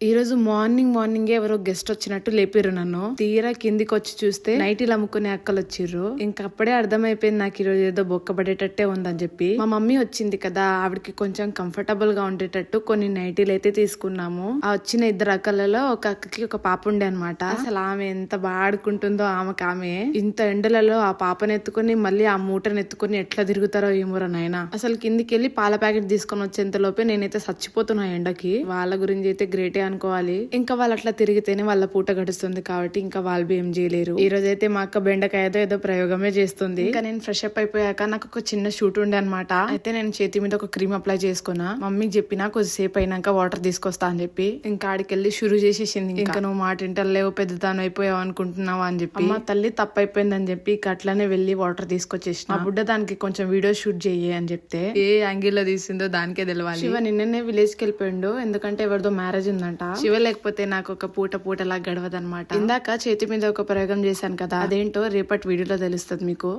ఈ రోజు మార్నింగే ఎవరో గెస్ట్ వచ్చినట్టు లేపిర్రు నన్ను. తీరా కిందికి వచ్చి చూస్తే నైటీలు అమ్ముకునే అక్కలు వచ్చిర్రు. ఇంకా అప్పుడే అర్థమైపోయింది నాకు ఈ రోజు ఏదో బొక్కబడేటట్టే ఉందని చెప్పి. మా మమ్మీ వచ్చింది కదా, ఆవిడకి కొంచెం కంఫర్టబుల్ గా ఉండేటట్టు కొన్ని నైటీలు అయితే తీసుకున్నాము. ఆ వచ్చిన ఇద్దరు అక్కలలో ఒక అక్కకి ఒక పాప ఉండే అనమాట. అసలు ఆమె ఎంత బాగా ఆడుకుంటుందో ఆమె ఇంత ఎండలలో ఆ పాపను ఎత్తుకుని మళ్ళీ ఆ మూటను ఎత్తుకుని ఎట్లా తిరుగుతారో ఏమోరా నాయనా. అసలు కిందికి వెళ్ళి పాల ప్యాకెట్ తీసుకొని వచ్చేంత లోపే నేనైతే చచ్చిపోతున్నా ఎండకి. వాళ్ళ గురించి అయితే గ్రేటే అనుకోవాలి. ఇంకా వాళ్ళు అట్లా తిరిగితేనే వాళ్ళ పూట గడుస్తుంది కాబట్టి ఇంకా వాళ్ళు ఏం చేయలేరు. ఈ రోజు అయితే మా అక్క బెండకాయతో ఏదో ప్రయోగమే చేస్తుంది. ఇంకా నేను ఫ్రెష్ అప్ అయిపోయాక నాకు ఒక చిన్న షూట్ ఉండే అనమాట. అయితే నేను చేతి మీద ఒక క్రీమ్ అప్లై చేసుకున్నా. మమ్మీకి చెప్పినా కొద్దిసేపు అయినాక వాటర్ తీసుకొస్తా అని చెప్పి. ఇంకా ఆడికెళ్ళి షురూ చేసేసింది. ఇంకా నువ్వు మాట ఇంటలేవు, పెద్దదాని అయిపోయావు అనుకుంటున్నావా అని చెప్పి. అమ్మ తల్లి తప్పైపోయిందని చెప్పి అట్లానే వెళ్లి వాటర్ తీసుకొచ్చేసిన. ఆ బుడ్డ దానికి కొంచెం వీడియో షూట్ చెయ్యి అని చెప్తే ఏ యాంగిల్ లో తీసిందో దానికే తెలియాలి. శివ నిన్ననే విలేజ్ కి వెళ్ళిపోయిండు, ఎందుకంటే ఎవరిదో మ్యారేజ్ ఉందంట. శివ లేకపోతే నాకు ఒక పూటలా గడవదనమాట. ఇందాక చేతి మీద ఒక ప్రయోగం చేశాను కదా, అదేంటో రేపటి వీడియోలో తెలుస్తుంది మీకు.